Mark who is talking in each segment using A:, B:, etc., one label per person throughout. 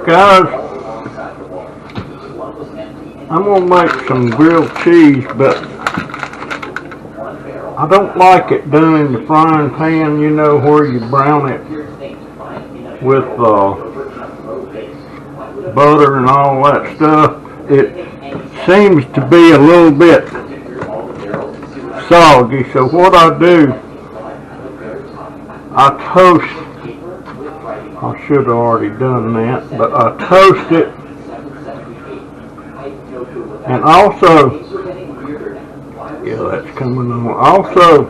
A: guys, I'm gonna make some grilled cheese, but I don't like it done in the frying pan, you know, where you brown it with butter and all that stuff. It seems to be a little bit soggy, so what I do, I toast. I should have already done that, but I toast it, and also, yeah, that's coming on. Also,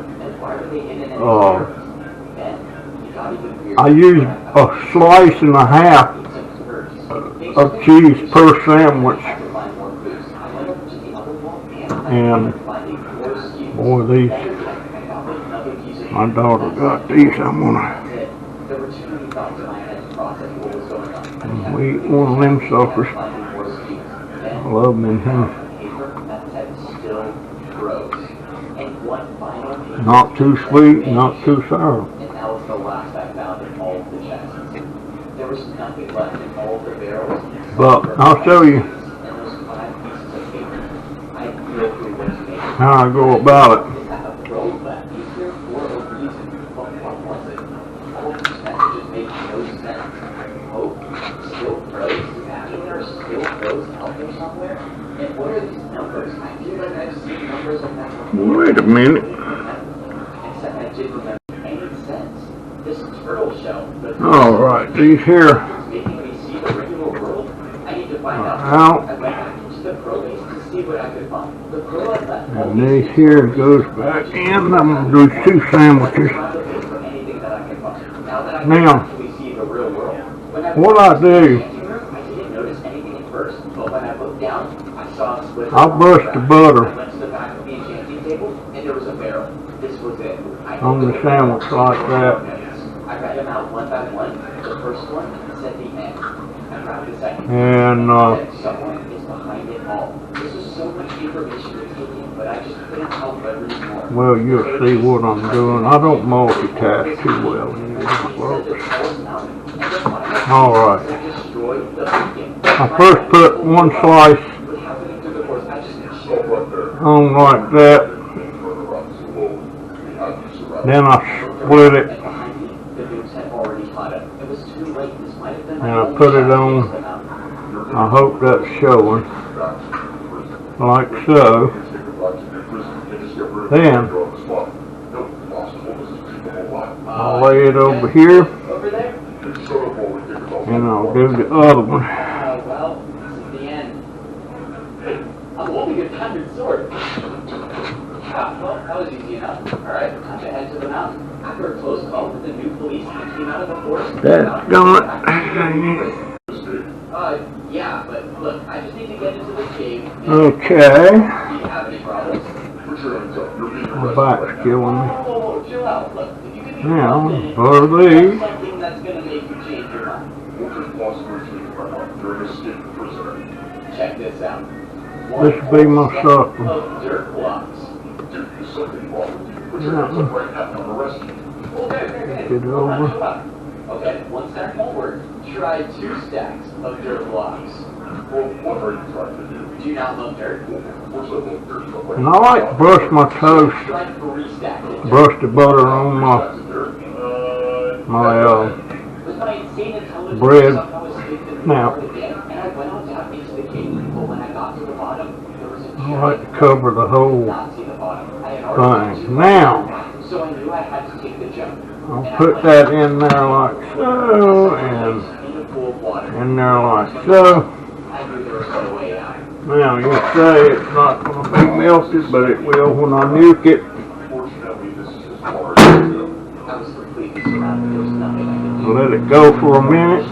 A: I use a slice and a half of cheese per sandwich, and boy, these, my daughter got these. I'm gonna eat one of them suckers. I love them in here. Not too sweet, not too sour. But I'll show you how I go about it. Wait a minute. Alright, these here are out. And these here goes back in. I'm going to do 2 sandwiches. Now, what I do, I'll brush the butter on the sandwich like that. And well, you'll see what I'm doing. I don't multitask too well anymore, folks. Alright. I first put 1 slice on like that. Then I split it. And I put it on. I hope that's showing. Like so. Then I'll lay it over here. And I'll do the other one.
B: Well, this is the end. I'm holding a diamond sword. Well, that was easy enough. Alright, time to head to the mountain. After a close call with the new policeman came out of the forest.
A: That's going.
B: Yeah, but look, I just need to get into the cave.
A: Okay.
B: Do you have any problems?
A: My back's killing me.
B: Oh, chill out. Look, if you could do
A: Now,
B: something that's going to make you change your mind. Check this out.
A: This will be my supper.
B: Of dirt blocks.
A: Get it over.
B: Okay, 1 step forward. Try 2 stacks of dirt blocks.
C: Well, what are you trying to do?
B: Do you not love dirt?
A: And I like to brush my toast, brush the butter on my bread. Now, I like to cover the whole thing. Now, I'll put that in there like so, and in there like so. Now, you say it's not going to be melted, but it will when I nuke it. Let it go for a minute.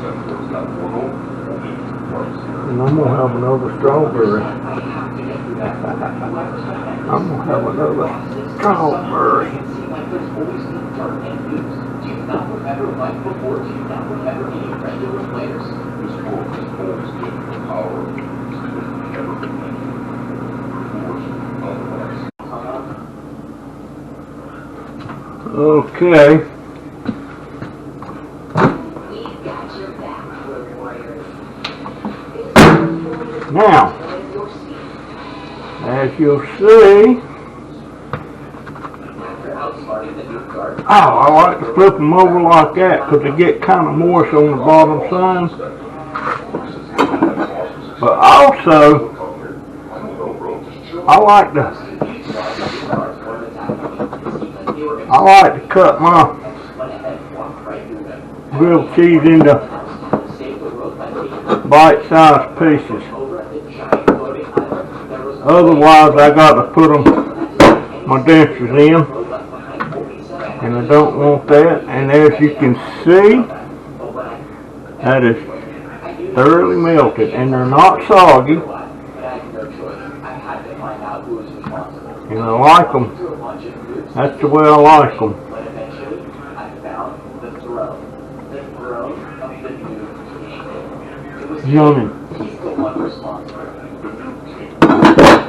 A: And I'm going to have another strawberry. I'm going to have another strawberry.
B: Do you not remember life before? Do you not remember any regular players?
C: This book has always given the power to never been otherwise.
A: Okay.
D: We've got your back, road warriors.
A: Now, as you'll see, oh, I like to flip them over like that because they get kind of moist on the bottom side. But also, I like to cut my grilled cheese into bite-sized pieces. Otherwise, I got to put my dentures in, and I don't want that. And as you can see, that is thoroughly melted, and they're not soggy. And I like them. That's the way I like them. Yummy.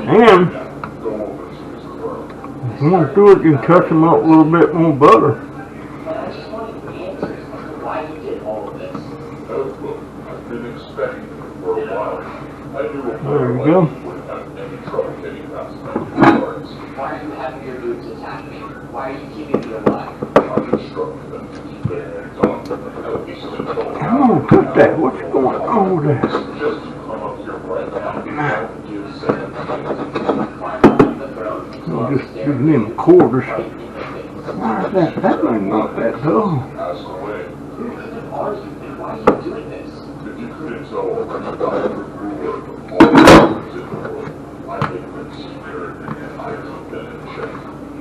A: And if you want to do it, you can touch them up with a little bit more butter. There we go.
B: Why are you having your dudes attack me? Why are you keeping me alive?
A: Come on, cut that. What's going on with that? I'll just give them quarters. Why is that? That ain't not that dull.
B: Why are you doing this?
C: If you couldn't tell,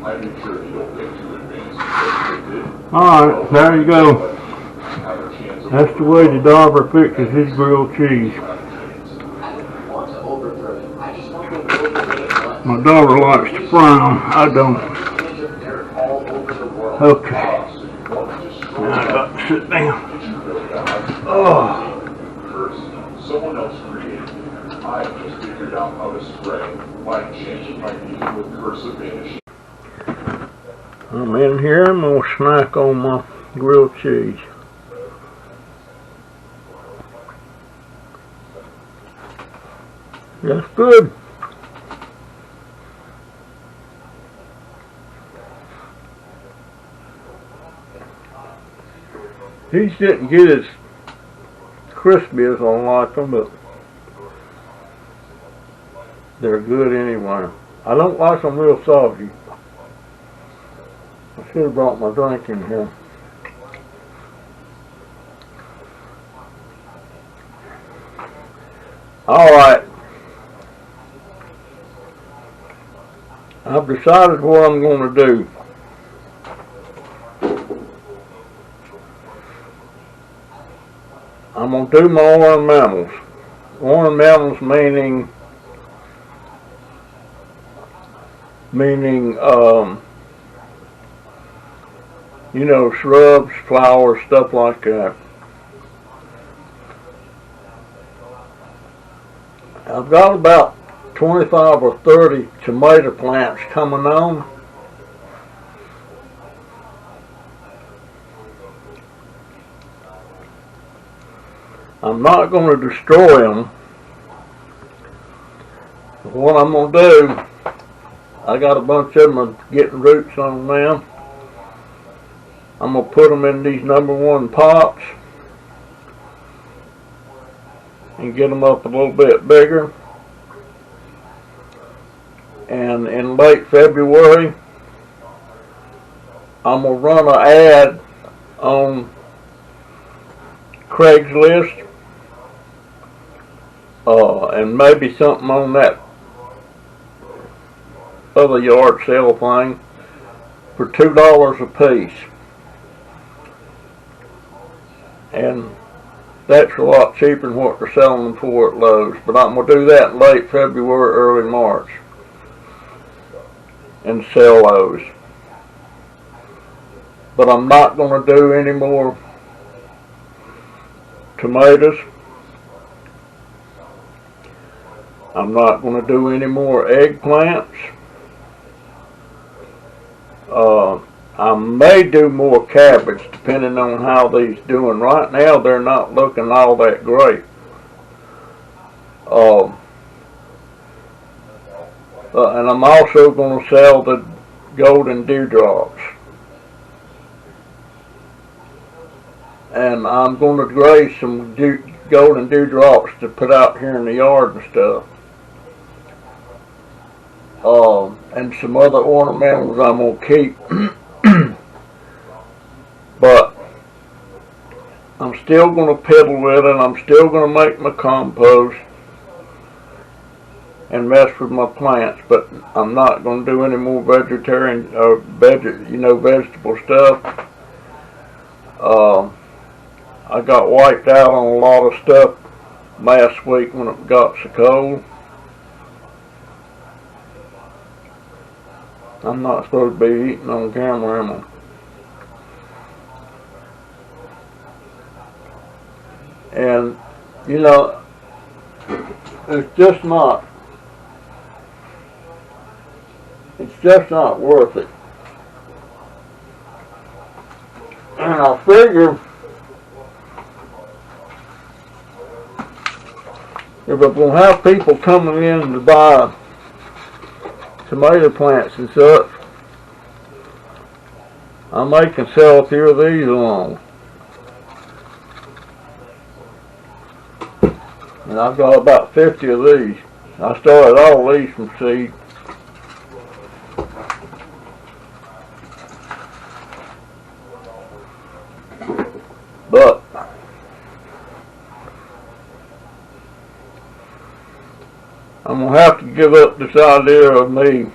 C: I make sure you don't get too advanced.
A: Alright, there you go. That's the way the Dobber fixes his grilled cheese. My daughter likes to fry them. I don't. Okay. Now I got to sit down. Oh.
C: Someone else created it. I just figured out how to spray by changing my medium with cursive vanishing.
A: I'm in here. I'm going to snack on my grilled cheese. That's good. These didn't get as crispy as I like them, but they're good anyway. I don't like them real soggy. I should have brought my drink in here. Alright. I've decided what I'm going to do. I'm going to do my ornamentals. Ornamentals meaning you know, shrubs, flowers, stuff like that. I've got about 25 or 30 tomato plants coming on. I'm not going to destroy them. What I'm going to do, I got a bunch of them getting roots on them. I'm going to put them in these #1 pots and get them up a little bit bigger. And in late February, I'm going to run an ad on Craigslist and maybe something on that other yard sale thing for $2 a piece. And that's a lot cheaper than what they're selling them for at Lowe's. But I'm going to do that in late February, early March, and sell those. But I'm not going to do any more tomatoes. I'm not going to do any more eggplants. I may do more cabbage depending on how these doing. Right now they're not looking all that great. And I'm also going to sell the golden dewdrops. And I'm going to graze some golden dewdrops to put out here in the yard and stuff. And some other ornamentals I'm going to keep. But I'm still going to piddle with it. I'm still going to make my compost and mess with my plants, but I'm not going to do any more vegetarian or vegetable stuff. I got wiped out on a lot of stuff last week when it got so cold. I'm not supposed to be eating on camera, am I? And it's just not worth it. And I figure if I'm going to have people coming in to buy tomato plants and such, I may can sell a few of these along. And I've got about 50 of these. I started all these from seed. But I'm going to have to give up this idea of me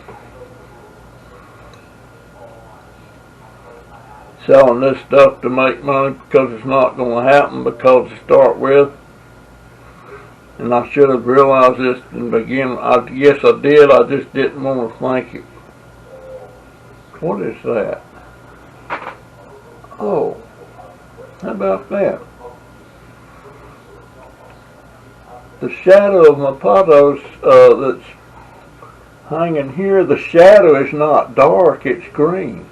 A: selling this stuff to make money, because it's not going to happen, because to start with. And I should have realized this in the beginning. I guess I did, I just didn't want to think it. What is that? Oh, how about that? The shadow of my pothos that's hanging here, the shadow is not dark, it's green.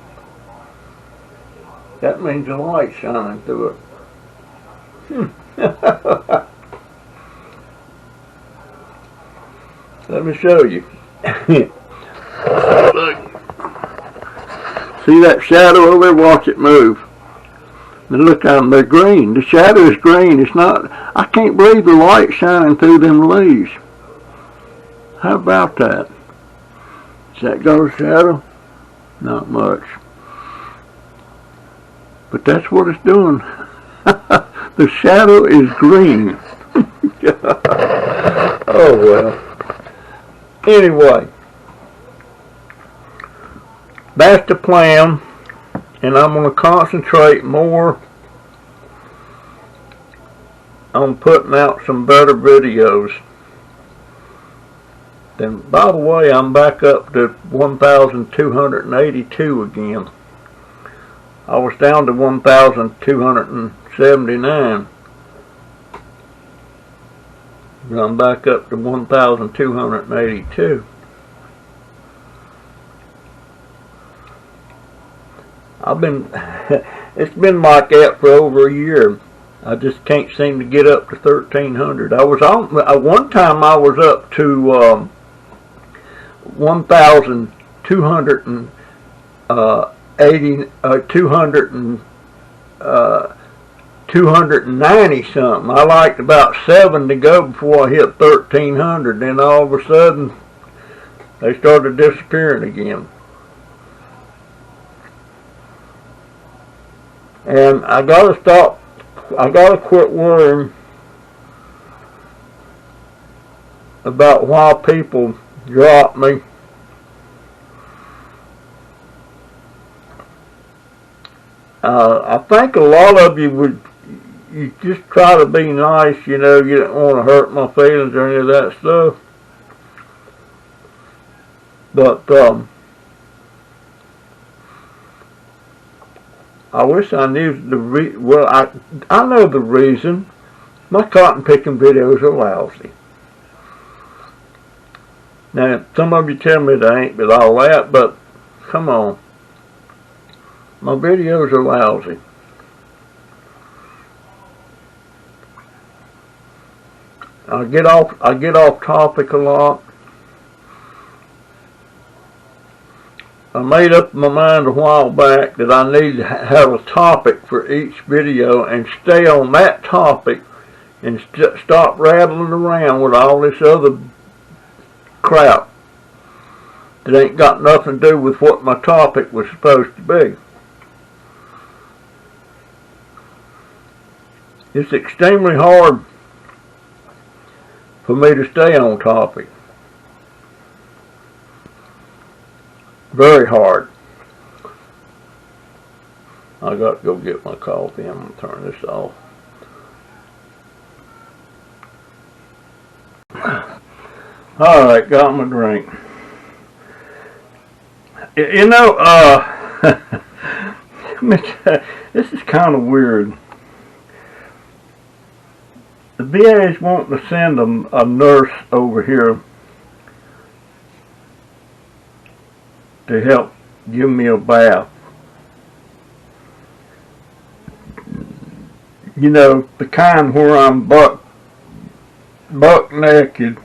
A: That means the light shining through it. Let me show you. Look. See that shadow over there? Watch it move. Now look, they're green. The shadow is green. It's not. I can't believe the light shining through them leaves. How about that? Is that ghost shadow? Not much. But that's what it's doing. The shadow is green. Oh well. Anyway, that's the plan, and I'm going to concentrate more on putting out some better videos. Then, by the way, I'm back up to 1,282 again. I was down to 1,279. I'm back up to 1,282. It's been like that for over a year. I just can't seem to get up to 1,300. I was on, one time I was up to 1,280, 290 something. I liked about 7 to go before I hit 1,300. Then all of a sudden, they started disappearing again. And I gotta stop. I gotta quit worrying about why people drop me. I think a lot of you just try to be nice, you don't want to hurt my feelings or any of that stuff. But I wish I knew I know the reason. My cotton picking videos are lousy. Now, some of you tell me they ain't with all that, but come on. My videos are lousy. I get off topic a lot. I made up my mind a while back that I need to have a topic for each video and stay on that topic and stop rattling around with all this other crap that ain't got nothing to do with what my topic was supposed to be. It's extremely hard for me to stay on topic. Very hard. I got to go get my coffee. I'm going to turn this off. Alright, got my drink. You know, this is kind of weird. The VA is wanting to send a nurse over here to help give me a bath. You know, the kind where I'm buck naked.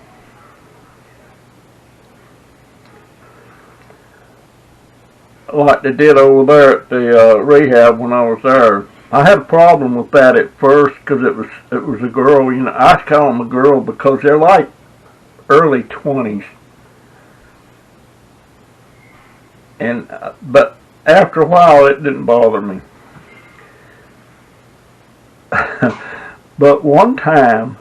A: Like they did over there at the rehab when I was there. I had a problem with that at first because it was a girl. You know, I call them a girl because they're like early 20s. And but after a while, it didn't bother me. But one time,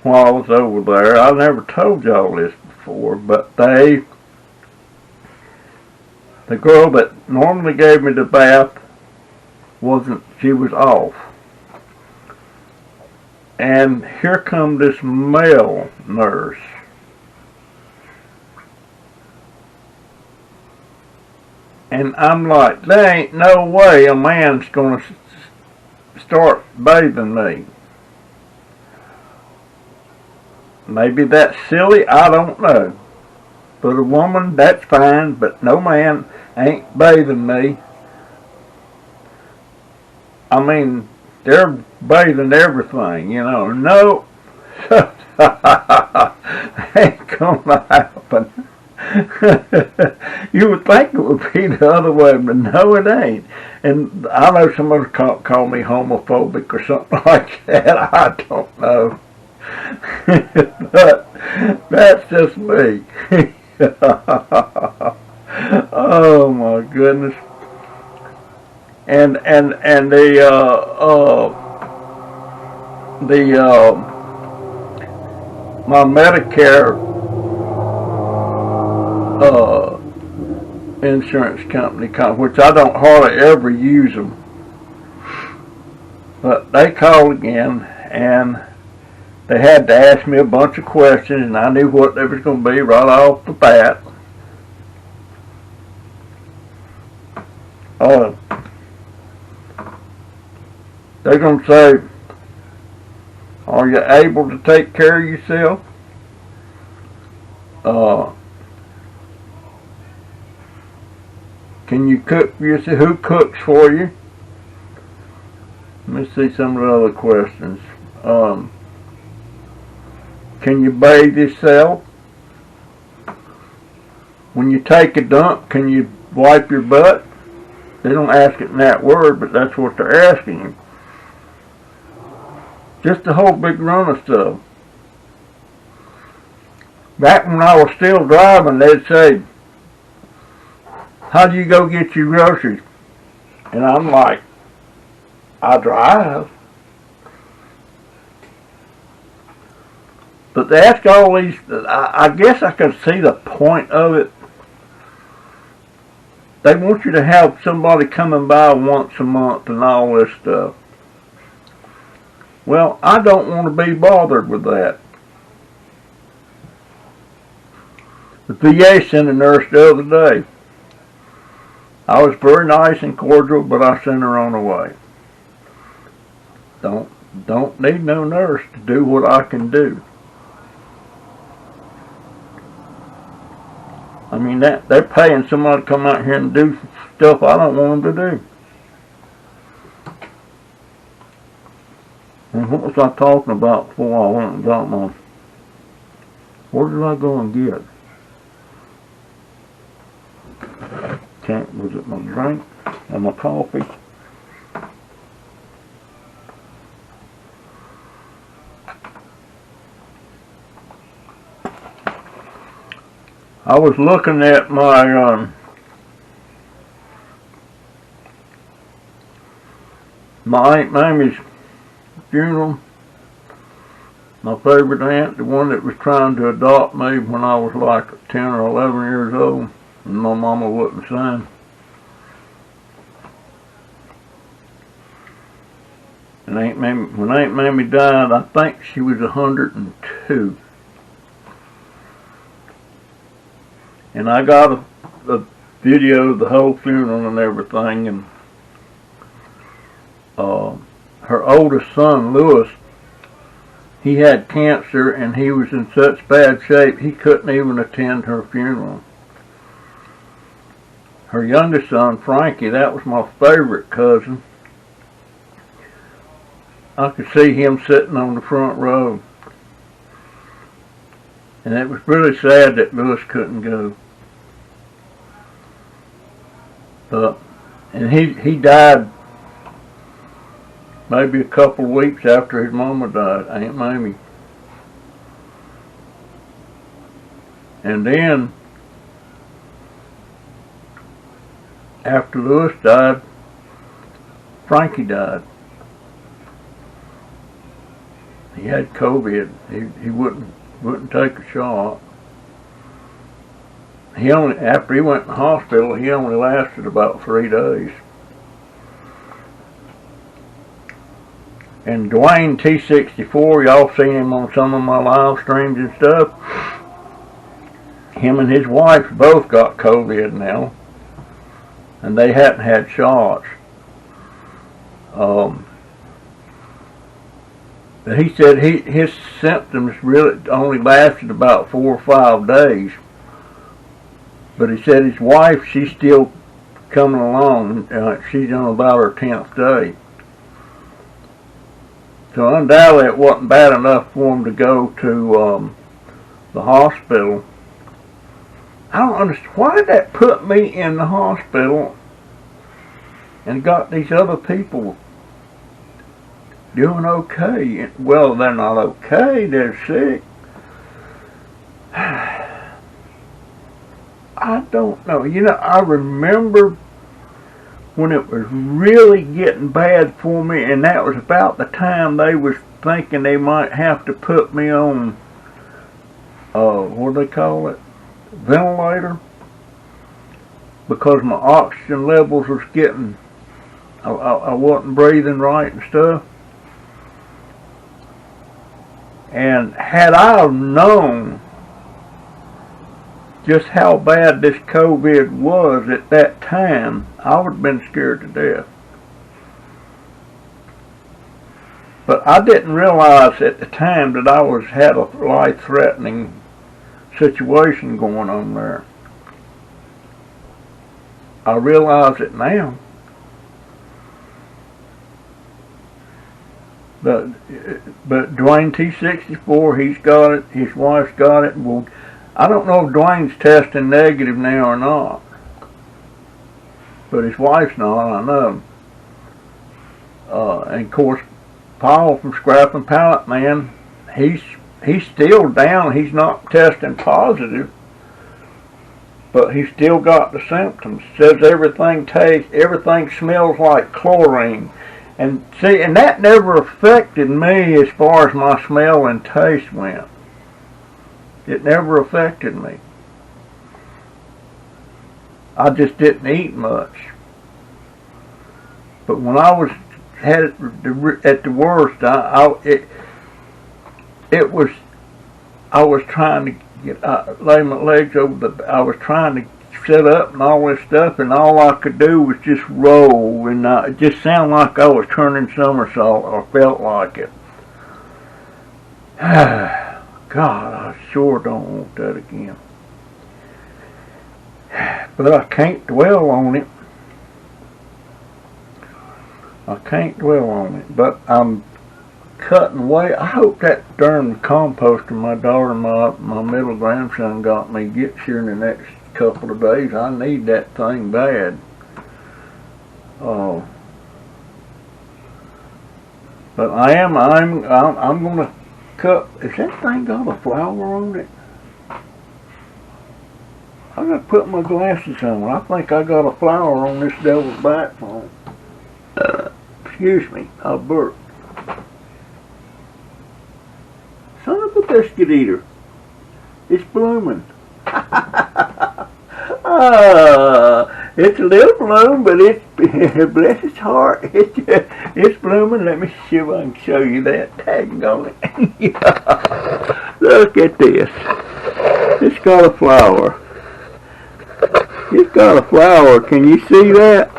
A: while I was over there, I never told y'all this before, but the girl that normally gave me the bath she was off. And here come this male nurse. And I'm like, there ain't no way a man's gonna start bathing me. Maybe that's silly, I don't know. But a woman, that's fine, but no man ain't bathing me. I mean, they're bathing everything, you know. No, ain't gonna happen. You would think it would be the other way, but no, it ain't. And I know somebody call me homophobic or something like that. I don't know. But that's just me. Oh my goodness. And my Medicare insurance company, which I don't hardly ever use them, but they called again and they had to ask me a bunch of questions, and I knew what they was going to be right off the bat. They're going to say, are you able to take care of yourself? Can you cook for yourself? Who cooks for you? Let me see some of the other questions. Can you bathe yourself? When you take a dump, can you wipe your butt? They don't ask it in that word, but that's what they're asking you. Just a whole big run of stuff. Back when I was still driving, they'd say, how do you go get your groceries? And I'm like, I drive. But they ask all these, I guess I could see the point of it. They want you to have somebody coming by once a month and all this stuff. Well, I don't want to be bothered with that. The VA sent a nurse the other day. I was very nice and cordial, but I sent her on her way. Don't need no nurse to do what I can do. I mean, they're paying somebody to come out here and do stuff I don't want them to do. And what was I talking about before I went and got my... What did I go and get? Was it my drink and my coffee? I was looking at my Aunt Mamie's funeral. My favorite aunt, the one that was trying to adopt me when I was like 10 or 11 years old, and my mama wouldn't sign. And when Aunt Mamie died, I think she was 102. And I got a video of the whole funeral and everything, and her oldest son, Lewis, he had cancer and he was in such bad shape he couldn't even attend her funeral. Her youngest son, Frankie, that was my favorite cousin. I could see him sitting on the front row. And it was really sad that Lewis couldn't go. And he died maybe a couple of weeks after his mama died, Aunt Mamie. And then, after Lewis died, Frankie died. He had COVID. He wouldn't take a shot. After he went in the hospital, he only lasted about 3 days. And Dwayne T64, y'all seen him on some of my live streams and stuff. Him and his wife both got COVID now, and they hadn't had shots. But he said his symptoms really only lasted about 4 or 5 days. But he said his wife, she's still coming along. She's on about her 10th day. So undoubtedly it wasn't bad enough for him to go to the hospital. I don't understand. Why did that put me in the hospital and got these other people doing okay? Well, they're not okay. They're sick. I don't know. You know, I remember when it was really getting bad for me, and that was about the time they was thinking they might have to put me on, what do they call it? Ventilator. Because my oxygen levels was getting, I wasn't breathing right and stuff. And had I known just how bad this COVID was at that time, I would have been scared to death. But I didn't realize at the time that I had a life-threatening situation going on there. I realize it now. But Dwayne T64, he's got it, his wife's got it. Well, I don't know if Dwayne's testing negative now or not. But his wife's not, I know. And of course, Paul from Scrapping Pallet Man, he's still down. He's not testing positive, but he's still got the symptoms. Says everything smells like chlorine. And see, and that never affected me as far as my smell and taste went. It never affected me. I just didn't eat much. But when I was at the worst, I was trying to lay my legs over I was trying to sit up and all this stuff, and all I could do was just roll, and it just sounded like I was turning somersault, or felt like it. God, I sure don't want that again. But I can't dwell on it. I can't dwell on it. But I'm cutting away. I hope that darn composter my daughter and my middle grandson got me gets here in the next couple of days. I need that thing bad. Oh. But I'm gonna cut. Is that thing got a flower on it? I gotta put my glasses on. I think I got a flower on this devil's back phone. Excuse me, I burped. Son of a biscuit eater. It's blooming. It's a little bloom, but it's bless its heart. It's blooming. Let me see if I can show you that tag on it. Look at this. It's got a flower. It's got a flower. Can you see that?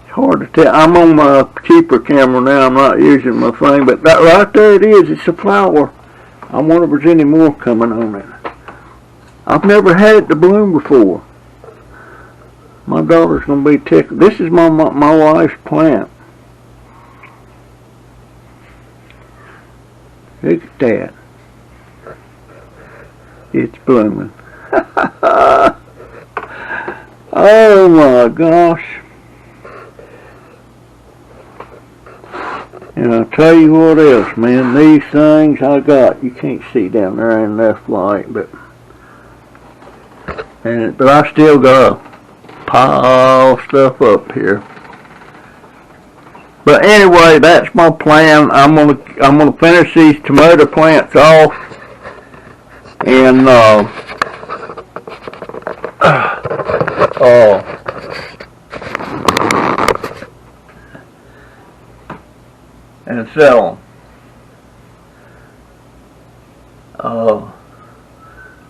A: It's hard to tell. I'm on my cheaper camera now. I'm not using my thing, but that right there it is. It's a flower. I wonder if there's any more coming on it. I've never had it to bloom before. My daughter's gonna be tickled. This is my wife's plant. Look at that. It's blooming. Oh my gosh. And I'll tell you what else, man. These things I got, you can't see down there in enough light, but I still got a pile of stuff up here. But anyway, that's my plan. I'm gonna finish these tomato plants off, and and sell them.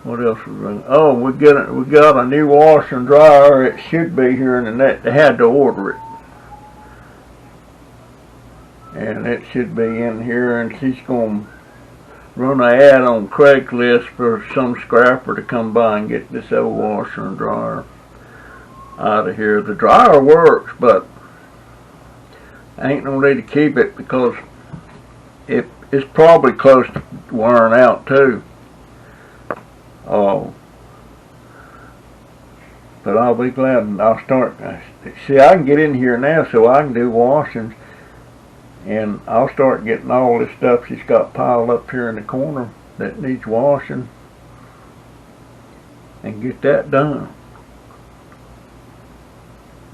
A: What else was running? Oh, we got a new washer and dryer. It should be here in the net. They had to order it, and it should be in here. And she's gonna run an ad on Craigslist for some scrapper to come by and get this old washer and dryer out of here. The dryer works, but ain't no need to keep it because it's probably close to wearing out too. Oh, but I'll be glad, and I'll start. See, I can get in here now, so I can do washings, and I'll start getting all this stuff she's got piled up here in the corner that needs washing, and get that done.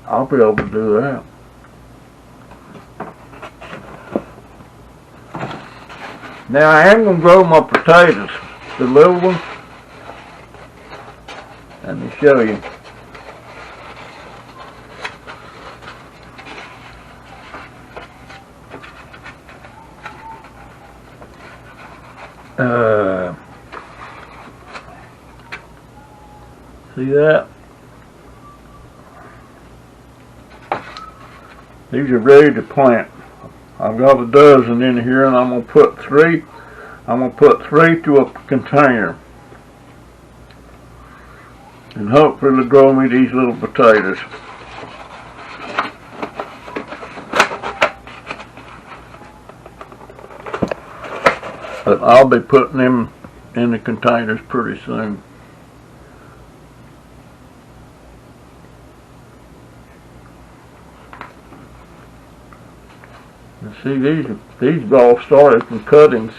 A: I'll be able to do that. Now I am going to grow my potatoes, the little ones. Let me show you. See that? These are ready to plant. I've got a dozen in here, and I'm gonna put three to a container, and hopefully it'll grow me these little potatoes. But I'll be putting them in the containers pretty soon. And see, these all started from cuttings.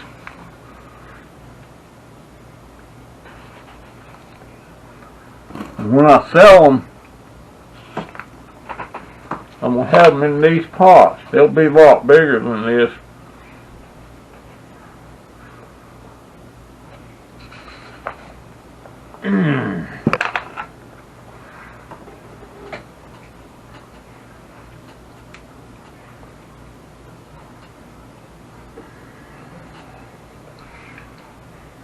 A: And when I sell them, I'm going to have them in these pots. They'll be a lot bigger than this.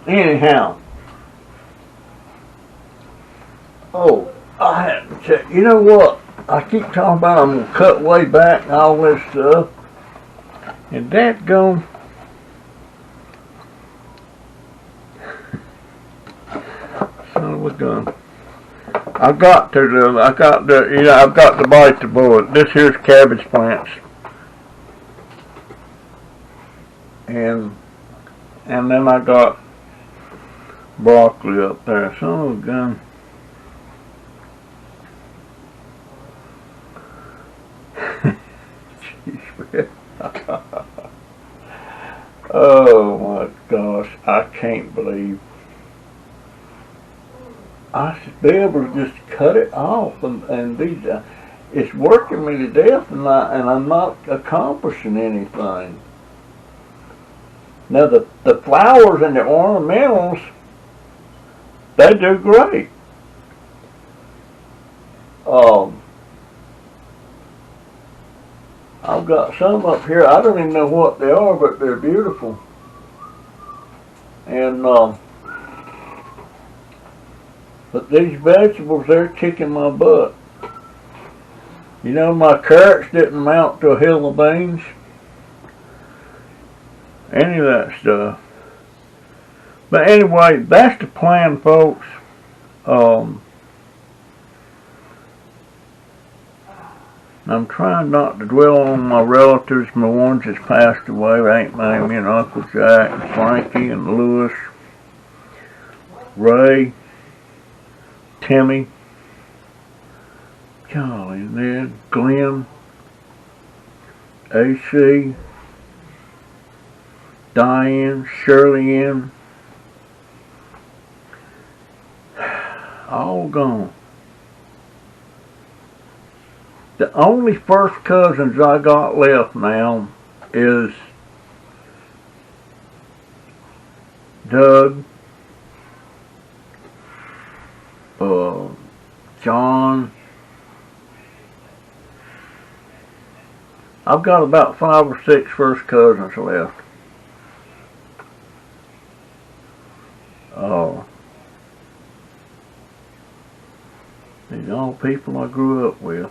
A: Anyhow, oh, I had to check. You know what? I keep talking about I'm going to cut way back and all this stuff. And that gone. Son of a gun. I've got to bite the bullet. This here's cabbage plants. and then I got broccoli up there. Son of a gun. Jeez, oh my gosh, I can't believe I should be able to just cut it off and be it's working me to death, and I'm not accomplishing anything. Now the flowers and the ornamentals, they do great. I've got some up here. I don't even know what they are, but they're beautiful. And but these vegetables, they're kicking my butt. You know, my carrots didn't amount to a hill of beans. Any of that stuff. But anyway, that's the plan, folks. I'm trying not to dwell on my relatives, my ones that's passed away, Aunt Mamie and Uncle Jack and Frankie and Lewis, Ray, Timmy, golly, and then Glenn, AC, Diane, Shirley Ann, all gone. The only first cousins I got left now is Doug, John. I've got about 5 or 6 first cousins left. These are all people I grew up with.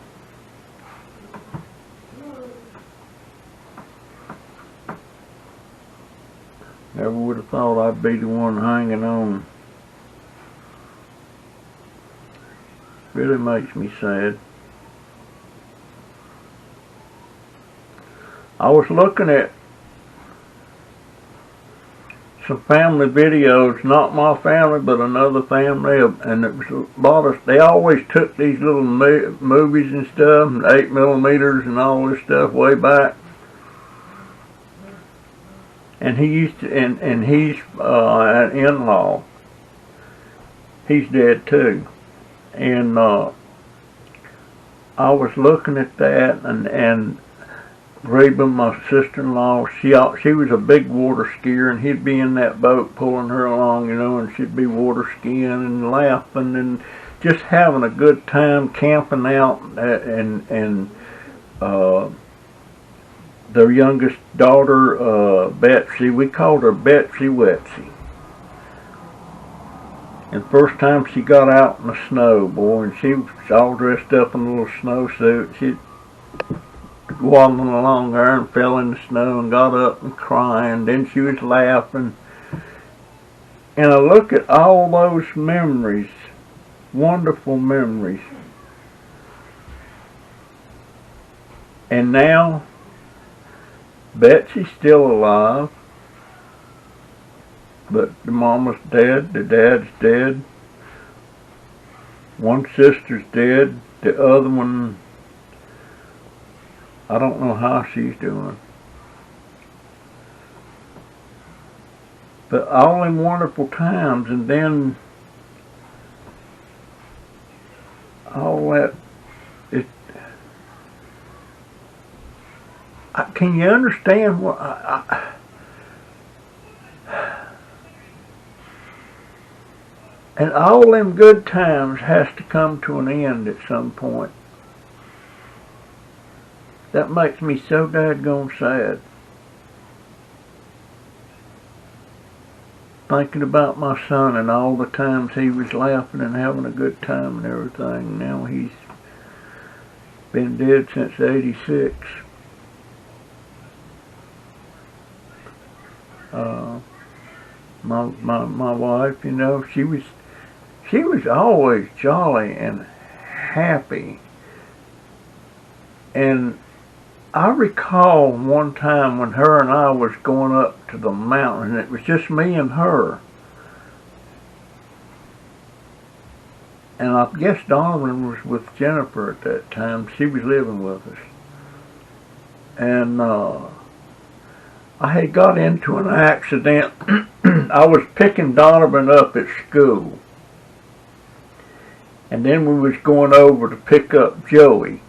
A: Never would have thought I'd be the one hanging on. Really makes me sad. I was looking at some family videos, not my family, but another family, and it was a lot of, they always took these little movies and stuff, and 8mm and all this stuff way back. And he used to, and he's an in-law. He's dead too. And I was looking at that, and Reba, my sister-in-law, she was a big water skier, and he'd be in that boat pulling her along, you know, and she'd be water skiing and laughing and just having a good time camping out, and their youngest daughter, Betsy, we called her Betsy Wetsy. And first time she got out in the snow, boy, and she was all dressed up in a little snowsuit. She'd waddling along there and fell in the snow and got up and crying. Then she was laughing. And I look at all those memories, wonderful memories. And now, Betsy's still alive, but the mama's dead, the dad's dead, one sister's dead, the other one, I don't know how she's doing. But all in wonderful times, and then all that, can you understand what and all them good times has to come to an end at some point. That makes me so dadgone sad. Thinking about my son and all the times he was laughing and having a good time and everything. Now he's been dead since '86. My wife, you know, she was always jolly and happy, and I recall one time when her and I was going up to the mountain, and it was just me and her. And I guess Donovan was with Jennifer at that time. She was living with us. And I had got into an accident. I was picking Donovan up at school. And then we was going over to pick up Joey.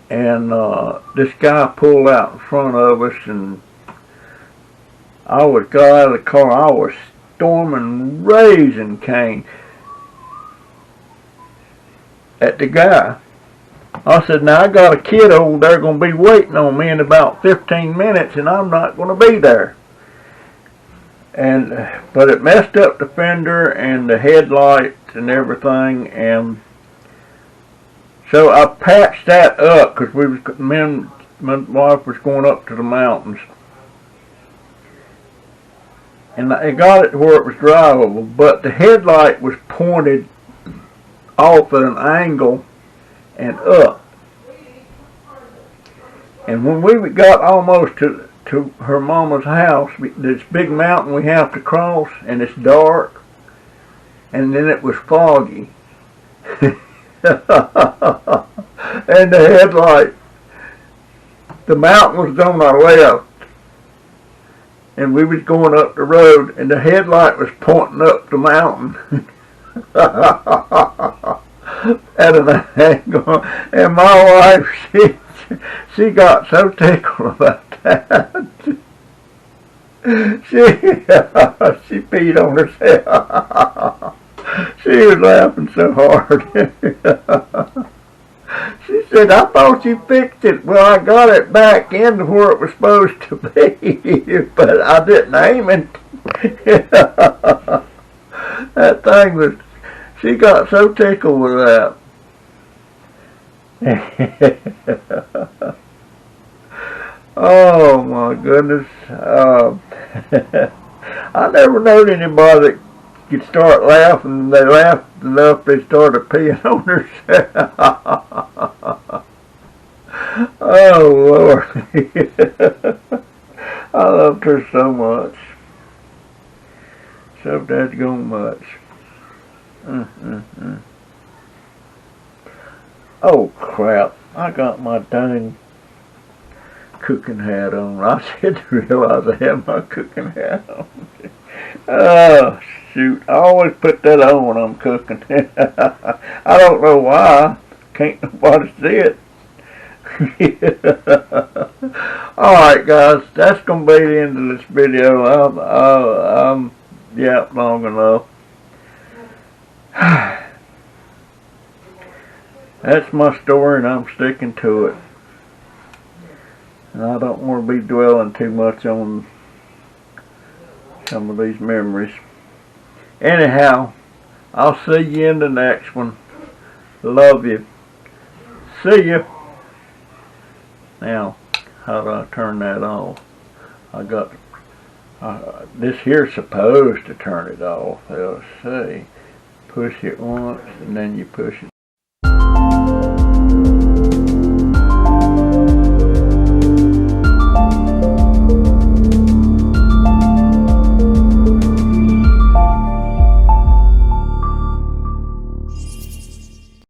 A: And this guy pulled out in front of us, and I got out of the car. I was storming raising cane at the guy. I said, now I got a kid over there going to be waiting on me in about 15 minutes, and I'm not going to be there. But it messed up the fender and the headlights and everything, and so I patched that up because me and my wife was going up to the mountains. And I got it to where it was drivable, but the headlight was pointed off at an angle and up. And when we got almost to her mama's house, this big mountain we have to cross, and it's dark, and then it was foggy. And the headlight, the mountain was on our left, and we was going up the road, and the headlight was pointing up the mountain at an angle. And my wife, she got so tickled about that. She peed on herself. She was laughing so hard. She said, I thought you fixed it. Well, I got it back into where it was supposed to be, but I didn't aim it. That thing was, she got so tickled with that. Oh my goodness. I never known anybody that could start laughing. They laughed enough they started peeing on themselves. Oh Lord. I loved her so much. So dadgone much. Oh crap. I got my dang cooking hat on. I didn't realize I had my cooking hat on. Oh shoot. I always put that on when I'm cooking. I don't know why. Can't nobody see it. Alright guys, that's going to be the end of this video. I'm yapped long enough. That's my story, and I'm sticking to it. And I don't want to be dwelling too much on some of these memories. Anyhow, I'll see you in the next one. Love you. See ya. Now, how do I turn that off? I got this here's supposed to turn it off. Let's see. Push it once, and then you push it